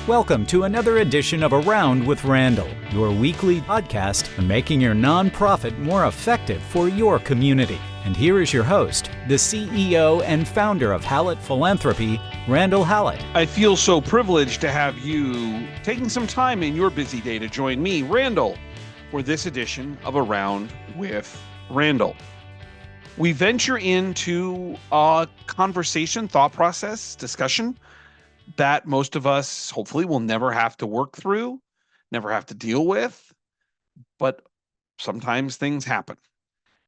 Welcome to another edition of Around with Randall, your weekly podcast on making your nonprofit more effective for your community. And here is your host, the CEO and founder of Hallett Philanthropy, Randall Hallett. I feel so privileged to have you taking some time in your busy day to join me, Randall, for this edition of Around with Randall. We venture into a conversation, thought process, discussion that most of us hopefully will never have to work through, never have to deal with, but sometimes things happen.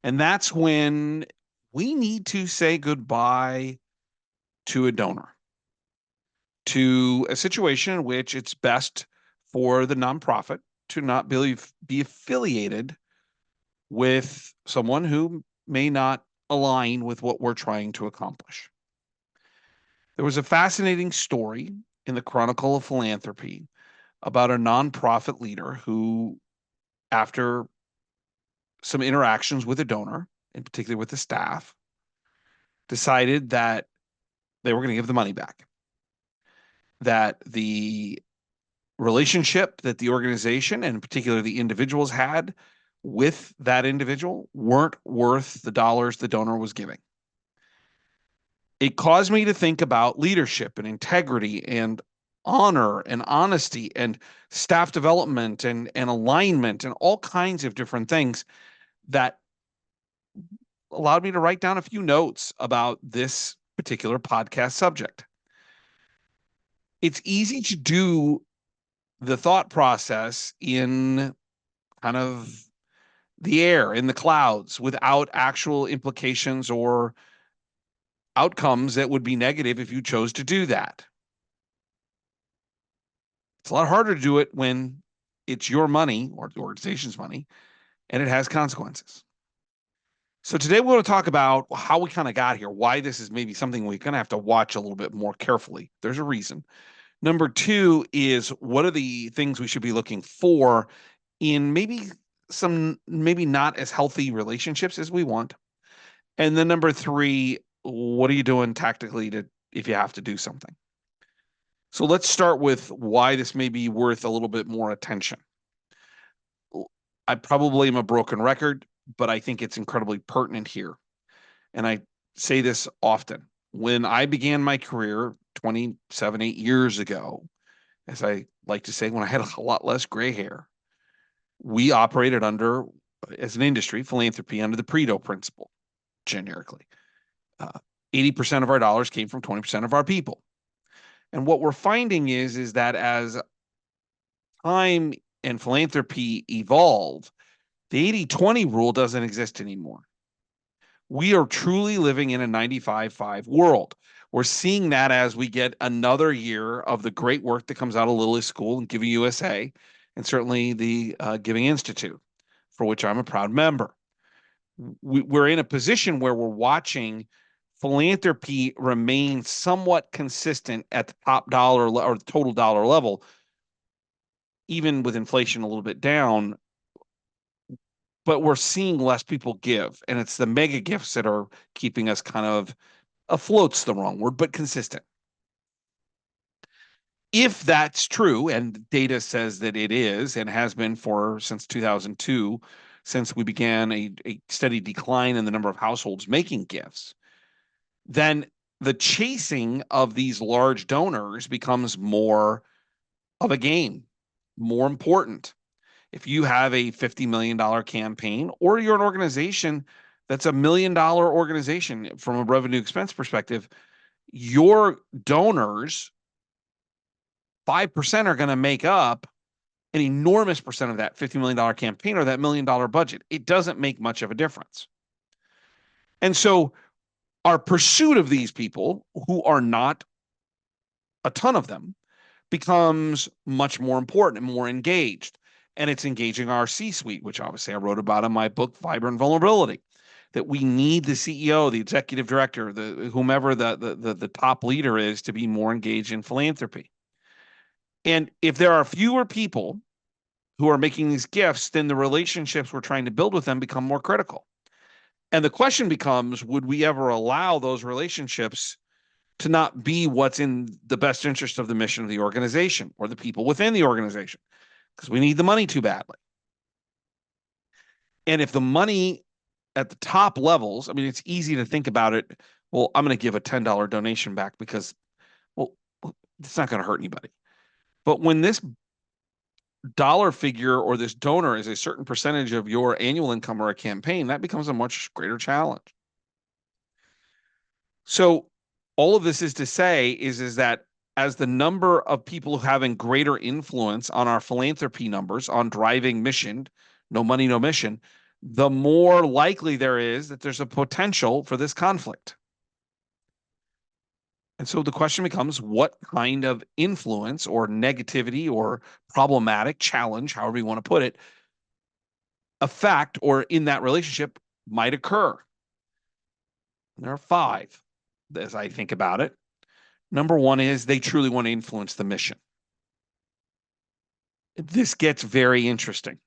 And that's when we need to say goodbye to a donor, to a situation in which it's best for the nonprofit to not be affiliated with someone who may not align with what we're trying to accomplish. There was a fascinating story in the Chronicle of Philanthropy about a nonprofit leader who, after some interactions with a donor, in particular with the staff, decided that they were going to give the money back. That the relationship that the organization, and in particular the individuals, had with that individual weren't worth the dollars the donor was giving. It caused me to think about leadership and integrity and honor and honesty and staff development and alignment and all kinds of different things that allowed me to write down a few notes about this particular podcast subject. It's easy to do the thought process in kind of the air, in the clouds, without actual implications or outcomes that would be negative if you chose to do that. It's a lot harder to do it when it's your money or the organization's money and it has consequences. So today we're going to talk about how we kind of got here, why this is maybe something we're going to have to watch a little bit more carefully. There's a reason. Number two is, what are the things we should be looking for in maybe not as healthy relationships as we want? And then number three, what are you doing tactically if you have to do something? So let's start with why this may be worth a little bit more attention. I probably am a broken record, but I think it's incredibly pertinent here. And I say this often. When I began my career 8 years ago, as I like to say, when I had a lot less gray hair, we operated under, as an industry, philanthropy under the Pareto principle, generically. 80% of our dollars came from 20% of our people. And what we're finding is that as time and philanthropy evolve, the 80-20 rule doesn't exist anymore. We are truly living in a 95-5 world. We're seeing that as we get another year of the great work that comes out of Lilly School and Giving USA, and certainly the Giving Institute, for which I'm a proud member. We're in a position where we're watching philanthropy remain somewhat consistent at the top dollar or total dollar level, even with inflation a little bit down, but we're seeing less people give. And it's the mega gifts that are keeping us kind of afloat's the wrong word, but consistent. If that's true, and data says that it is and has been since 2002, since we began a steady decline in the number of households making gifts, then the chasing of these large donors becomes more of a game, more important. If you have a $50 million campaign, or you're an organization that's $1 million organization from a revenue expense perspective, your donors, 5% are going to make up an enormous percent of that $50 million campaign or that $1 million budget. It doesn't make much of a difference. And so our pursuit of these people, who are not a ton of them, becomes much more important and more engaged. And it's engaging our C-suite, which obviously I wrote about in my book, Vibrant Vulnerability, that we need the CEO, the executive director, whomever the top leader is, to be more engaged in philanthropy. And if there are fewer people who are making these gifts, then the relationships we're trying to build with them become more critical. And the question becomes, would we ever allow those relationships to not be what's in the best interest of the mission of the organization or the people within the organization, because we need the money too badly. And if the money at the top levels, I mean, it's easy to think about it. Well, I'm going to give a $10 donation back because, well, it's not going to hurt anybody. But when this dollar figure or this donor is a certain percentage of your annual income or a campaign, that becomes a much greater challenge. So all of this is to say is that as the number of people having greater influence on our philanthropy numbers, on driving mission, no money, no mission, the more likely there is that there's a potential for this conflict. And so the question becomes, what kind of influence or negativity or problematic challenge, however you want to put it, effect or in that relationship might occur? And there are 5 as I think about it. Number 1 is they truly want to influence the mission. This gets very interesting.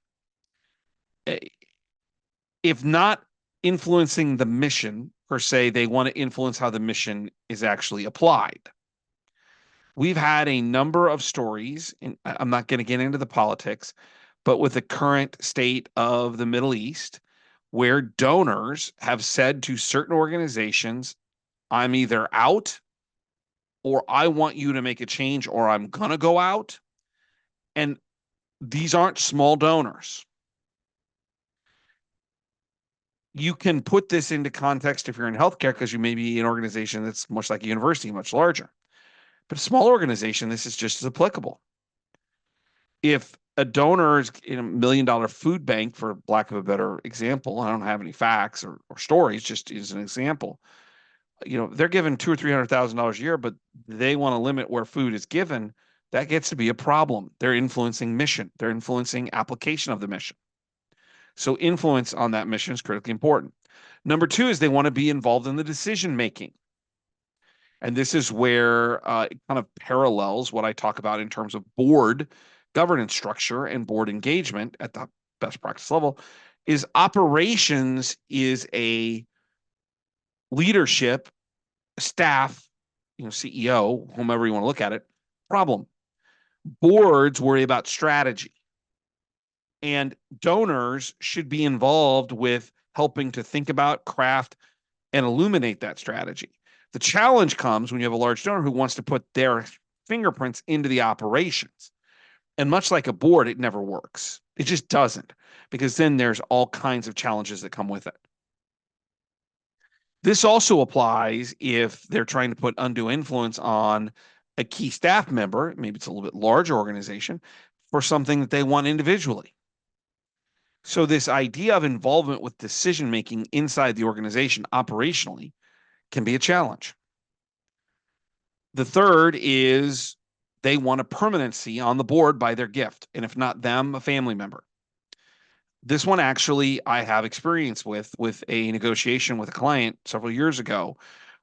If not influencing the mission per se, they want to influence how the mission is actually applied. We've had a number of stories, and I'm not going to get into the politics, but with the current state of the Middle East, where donors have said to certain organizations, I'm either out or I want you to make a change or I'm going to go out. And these aren't small donors. You can put this into context if you're in healthcare because you may be an organization that's much like a university, much larger. But a small organization, this is just as applicable. If a donor is in $1 million food bank, for lack of a better example, I don't have any facts or stories, just as an example, they're given $200,000 or $300,000 a year, but they want to limit where food is given. That gets to be a problem. They're influencing mission. They're influencing application of the mission. So influence on that mission is critically important. Number 2 is they want to be involved in the decision making. And this is where it kind of parallels what I talk about in terms of board governance structure and board engagement at the best practice level. Is operations is a leadership, staff, CEO, whomever you want to look at it, problem. Boards worry about strategy. And donors should be involved with helping to think about, craft, and illuminate that strategy. The challenge comes when you have a large donor who wants to put their fingerprints into the operations. And much like a board, it never works. It just doesn't, because then there's all kinds of challenges that come with it. This also applies if they're trying to put undue influence on a key staff member, maybe it's a little bit larger organization, for something that they want individually. So this idea of involvement with decision-making inside the organization operationally can be a challenge. The third is they want a permanency on the board by their gift, and if not them, a family member. This one actually I have experience with a negotiation with a client several years ago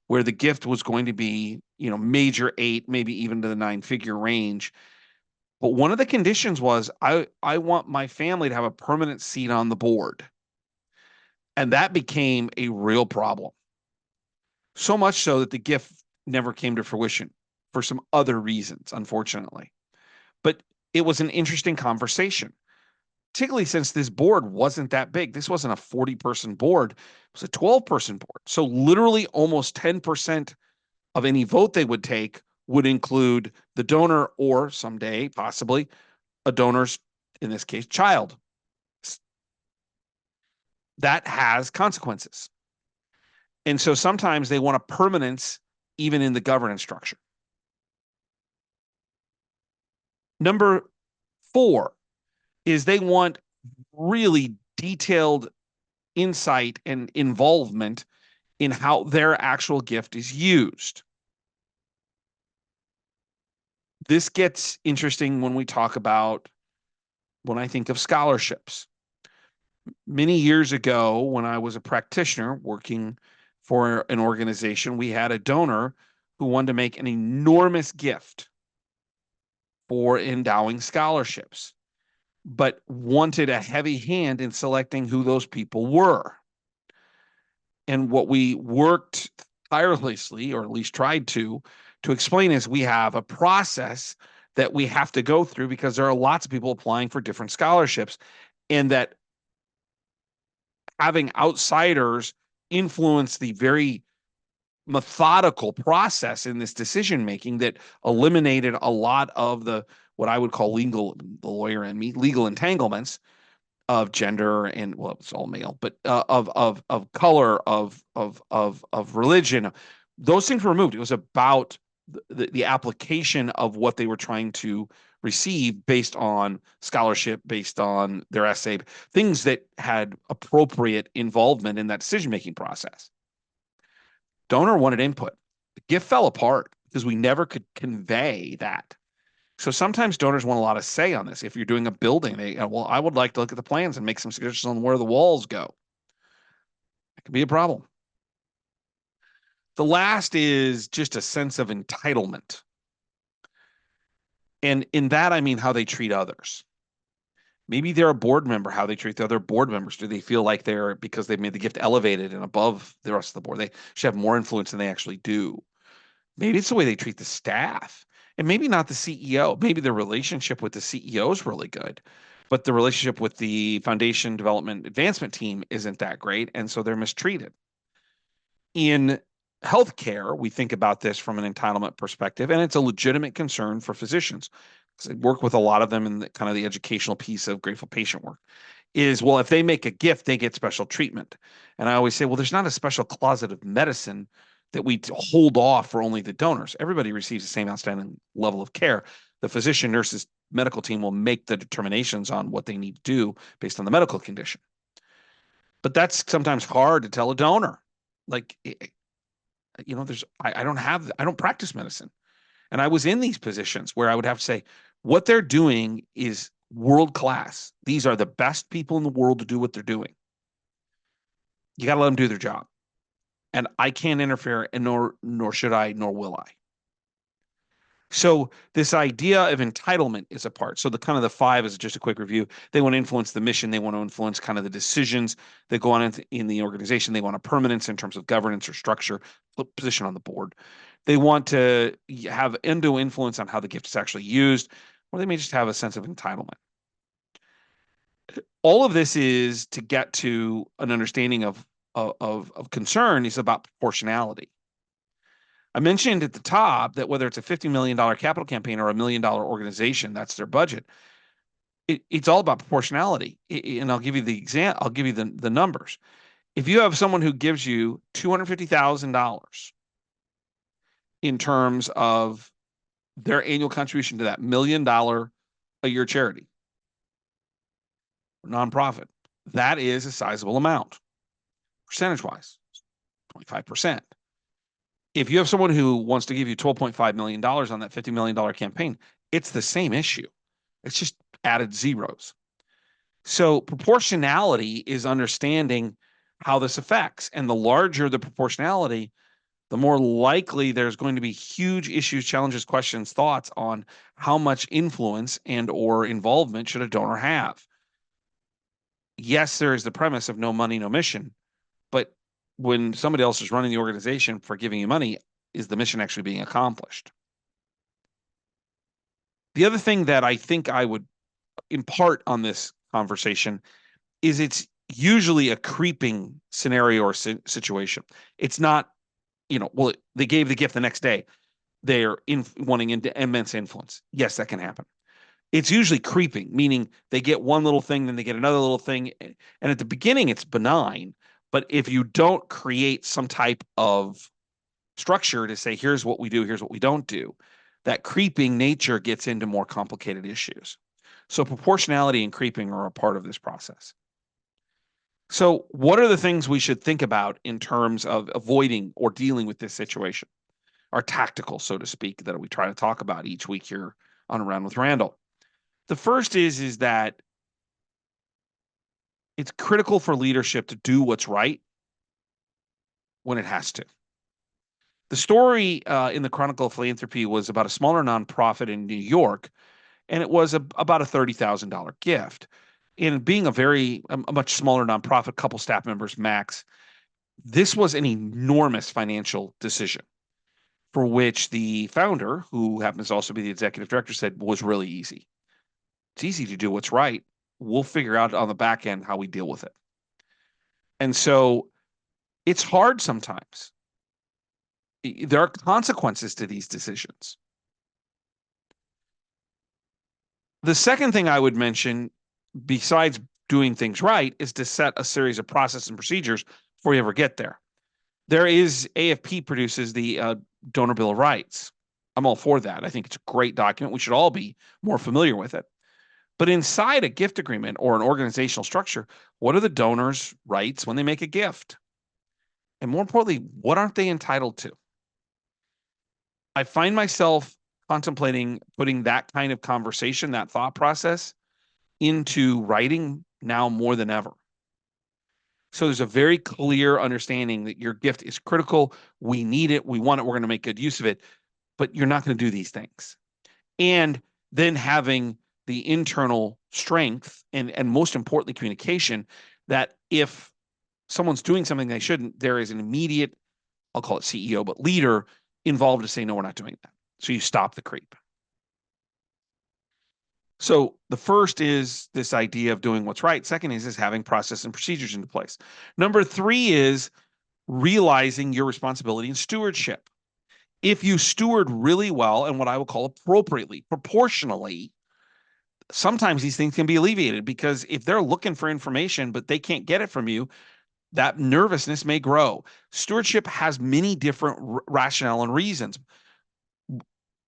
where the gift was going to be, major 8, maybe even to the 9-figure range. But one of the conditions was I want my family to have a permanent seat on the board. And that became a real problem. So much so that the gift never came to fruition for some other reasons, unfortunately. But it was an interesting conversation, particularly since this board wasn't that big. This wasn't a 40-person board. It was a 12-person board. So literally almost 10% of any vote they would take would include the donor or someday, possibly, a donor's, in this case, child. That has consequences. And so sometimes they want a permanence even in the governance structure. Number 4 is they want really detailed insight and involvement in how their actual gift is used. This gets interesting when I think of scholarships. Many years ago, when I was a practitioner working for an organization, we had a donor who wanted to make an enormous gift for endowing scholarships, but wanted a heavy hand in selecting who those people were. And what we worked tirelessly, or at least tried to explain is we have a process that we have to go through because there are lots of people applying for different scholarships, and that having outsiders influence the very methodical process in this decision making that eliminated a lot of the what I would call legal, the lawyer in me, legal entanglements of gender and, well, it's all male, but of color, of religion. Those things were removed. It was about the application of what they were trying to receive based on scholarship, based on their essay, things that had appropriate involvement in that decision making process. Donor wanted input. The gift fell apart because we never could convey that. So sometimes donors want a lot of say on this. If you're doing a building, well, I would like to look at the plans and make some suggestions on where the walls go. It could be a problem. The last is just a sense of entitlement. And in that, I mean how they treat others. Maybe they're a board member, how they treat the other board members. Do they feel like they're, because they've made the gift elevated and above the rest of the board, they should have more influence than they actually do? Maybe it's the way they treat the staff, and maybe not the CEO. Maybe the relationship with the CEO is really good, but the relationship with the foundation development advancement team isn't that great, and so they're mistreated. In healthcare, we think about this from an entitlement perspective, and it's a legitimate concern for physicians. I work with a lot of them in the kind of the educational piece of grateful patient work. Is, well, if they make a gift, they get special treatment. And I always say, well, there's not a special closet of medicine that we hold off for only the donors. Everybody receives the same outstanding level of care. The physician, nurses, medical team will make the determinations on what they need to do based on the medical condition. But that's sometimes hard to tell a donor. Like, I don't practice medicine. And I was in these positions where I would have to say, what they're doing is world class. These are the best people in the world to do what they're doing. You got to let them do their job. And I can't interfere, and nor should I, nor will I. So this idea of entitlement is a part. So the kind of the five is just a quick review. They want to influence the mission. They want to influence kind of the decisions that go on in the organization. They want a permanence in terms of governance or structure, position on the board. They want to have undue influence on how the gift is actually used, or they may just have a sense of entitlement. All of this is to get to an understanding of concern is about proportionality. I mentioned at the top that whether it's a $50 million capital campaign or $1 million organization, that's their budget. It's all about proportionality. And I'll give you the example. I'll give you the numbers. If you have someone who gives you $250,000 in terms of their annual contribution to that $1 million a year charity, nonprofit, that is a sizable amount, percentage-wise, 25%. If you have someone who wants to give you $12.5 million on that $50 million campaign, it's the same issue. It's just added zeros. So proportionality is understanding how this affects. And the larger the proportionality, the more likely there's going to be huge issues, challenges, questions, thoughts on how much influence and or involvement should a donor have. Yes, there is the premise of no money, no mission, but when somebody else is running the organization for giving you money, is the mission actually being accomplished? The other thing that I think I would impart on this conversation is it's usually a creeping scenario or situation. It's not, well, they gave the gift the next day. They're wanting immense influence. Yes, that can happen. It's usually creeping, meaning they get one little thing, then they get another little thing. And at the beginning, it's benign. But if you don't create some type of structure to say, here's what we do, here's what we don't do, that creeping nature gets into more complicated issues. So proportionality and creeping are a part of this process. So what are the things we should think about in terms of avoiding or dealing with this situation? Our tactical, so to speak, that we try to talk about each week here on Around with Randall. The first is that it's critical for leadership to do what's right when it has to. The story in the Chronicle of Philanthropy was about a smaller nonprofit in New York, and it was about a $30,000 gift. In being a much smaller nonprofit, couple staff members max, This was an enormous financial decision for which the founder, who happens to also be the executive director, said was really easy. It's easy to do what's right. We'll figure out on the back end how we deal with it. And so it's hard sometimes. There are consequences to these decisions. The second thing I would mention, besides doing things right, is to set a series of processes and procedures before you ever get there. There is AFP produces the Donor Bill of Rights. I'm all for that. I think it's a great document. We should all be more familiar with it. But inside a gift agreement or an organizational structure, what are the donors' rights when they make a gift? And more importantly, what aren't they entitled to? I find myself contemplating putting that kind of conversation, that thought process into writing now more than ever. So there's a very clear understanding that your gift is critical. We need it. We want it. We're going to make good use of it, but you're not going to do these things. And then having the internal strength and most importantly, communication that if someone's doing something they shouldn't, there is an immediate, I'll call it CEO, but leader involved to say, no, we're not doing that. So you stop the creep. So the first is this idea of doing what's right. Second is having process and procedures into place. Number three is realizing your responsibility in stewardship. If you steward really well and what I will call appropriately, proportionally, sometimes these things can be alleviated because if they're looking for information, but they can't get it from you, that nervousness may grow. Stewardship has many different rationale and reasons.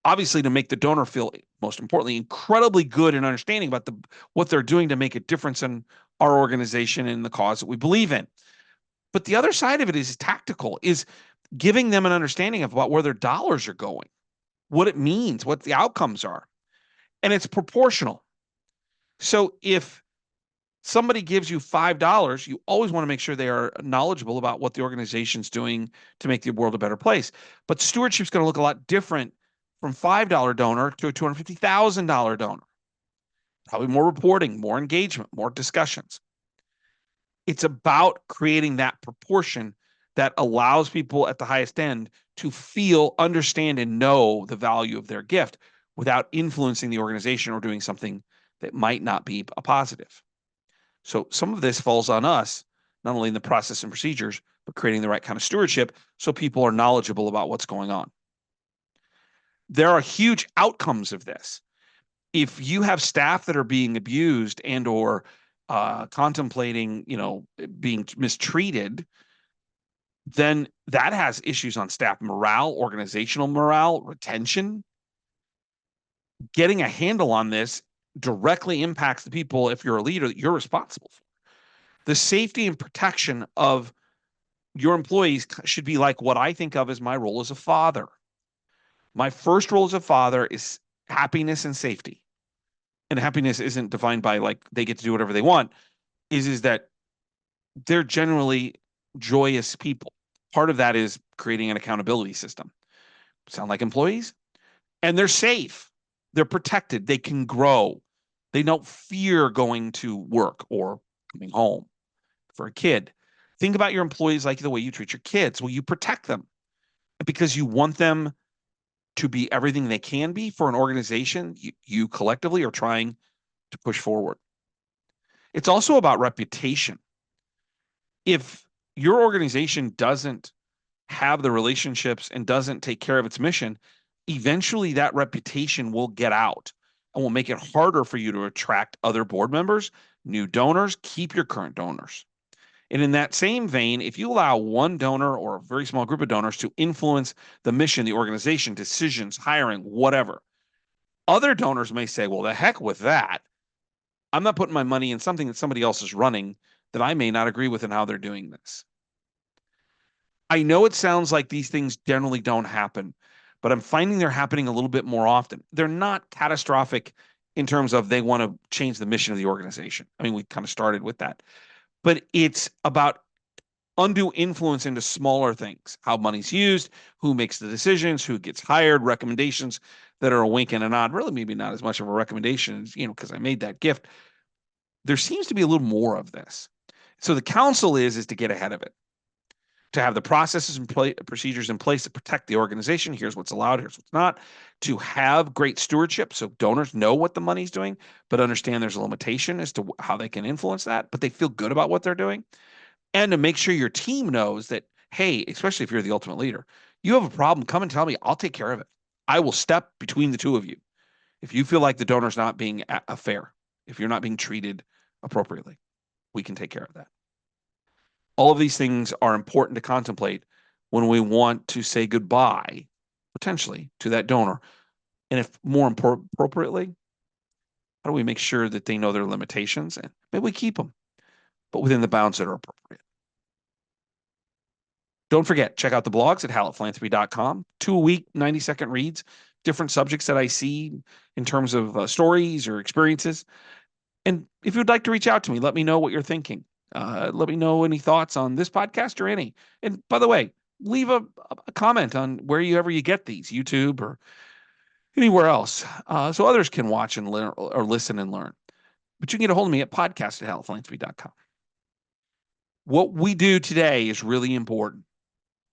Obviously, to make the donor feel, most importantly, incredibly good and understanding about what they're doing to make a difference in our organization and the cause that we believe in. But the other side of it is tactical, is giving them an understanding of about where their dollars are going, what it means, what the outcomes are. And it's proportional. So if somebody gives you $5, you always want to make sure they are knowledgeable about what the organization's doing to make the world a better place. But stewardship's going to look a lot different from $5 donor to a $250,000 donor. Probably more reporting, more engagement, more discussions. It's about creating that proportion that allows people at the highest end to feel, understand, and know the value of their gift without influencing the organization or doing something that might not be a positive. So some of this falls on us, not only in the process and procedures, but creating the right kind of stewardship so people are knowledgeable about what's going on. There are huge outcomes of this. If you have staff that are being abused and or contemplating, being mistreated, then that has issues on staff morale, organizational morale, retention. Getting a handle on this directly impacts the people, if you're a leader, that you're responsible for. The safety and protection of your employees should be like what I think of as my role as a father. My first role as a father is happiness and safety. And happiness isn't defined by like they get to do whatever they want, is that they're generally joyous people. Part of that is creating an accountability system. Sound like employees? And they're safe. They're protected. They can grow. They don't fear going to work or coming home. For a kid, think about your employees like the way you treat your kids. Well, you protect them because you want them to be everything they can be for an organization you collectively are trying to push forward. It's also about reputation. If your organization doesn't have the relationships and doesn't take care of its mission, eventually that reputation will get out and will make it harder for you to attract other board members, new donors, keep your current donors. And in that same vein, if you allow one donor or a very small group of donors to influence the mission, the organization, decisions, hiring, whatever, other donors may say, well, the heck with that. I'm not putting my money in something that somebody else is running that I may not agree with in how they're doing this. I know it sounds like these things generally don't happen, but I'm finding they're happening a little bit more often. They're not catastrophic in terms of they want to change the mission of the organization. I mean, we kind of started with that, but it's about undue influence into smaller things, how money's used, who makes the decisions, who gets hired, recommendations that are a wink and a nod, really maybe not as much of a recommendation as, because I made that gift. There seems to be a little more of this. So the counsel is to get ahead of it. to have the processes and procedures in place to protect the organization. Here's what's allowed, here's what's not. To have great stewardship so donors know what the money's doing, but understand there's a limitation as to how they can influence that, but they feel good about what they're doing. And to make sure your team knows that, hey, especially if you're the ultimate leader, you have a problem, come and tell me, I'll take care of it. I will step between the two of you. If you feel like the donor's not being fair, if you're not being treated appropriately, we can take care of that. All of these things are important to contemplate when we want to say goodbye, potentially, to that donor. And if more appropriately, how do we make sure that they know their limitations and maybe we keep them, but within the bounds that are appropriate? Don't forget, check out the blogs at hallettphilanthropy.com. 2 a week, 90-second reads, different subjects that I see in terms of stories or experiences. And if you'd like to reach out to me, let me know what you're thinking. Let me know any thoughts on this podcast or any. And by the way, leave a comment on wherever you get these, YouTube or anywhere else, so others can watch and learn or listen and learn. But you can get a hold of me at podcast@hallettphilanthropy.com. What we do today is really important.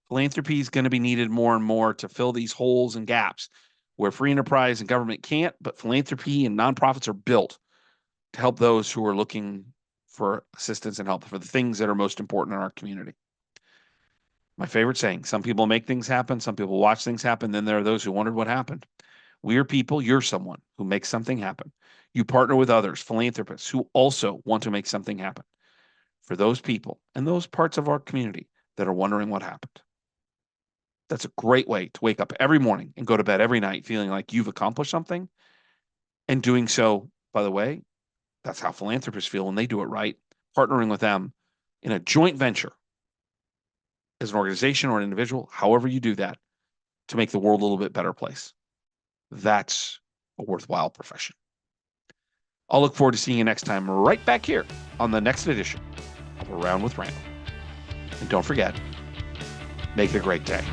Philanthropy is going to be needed more and more to fill these holes and gaps where free enterprise and government can't, but philanthropy and nonprofits are built to help those who are looking for assistance and help for the things that are most important in our community. My favorite saying, some people make things happen, some people watch things happen, then there are those who wondered what happened. We are people, you're someone who makes something happen. You partner with others, philanthropists, who also want to make something happen for those people and those parts of our community that are wondering what happened. That's a great way to wake up every morning and go to bed every night feeling like you've accomplished something. And doing so, by the way, that's how philanthropists feel when they do it right, partnering with them in a joint venture as an organization or an individual, however you do that, to make the world a little bit better place. That's a worthwhile profession. I'll look forward to seeing you next time right back here on the next edition of Around with Randall. And don't forget, make it a great day.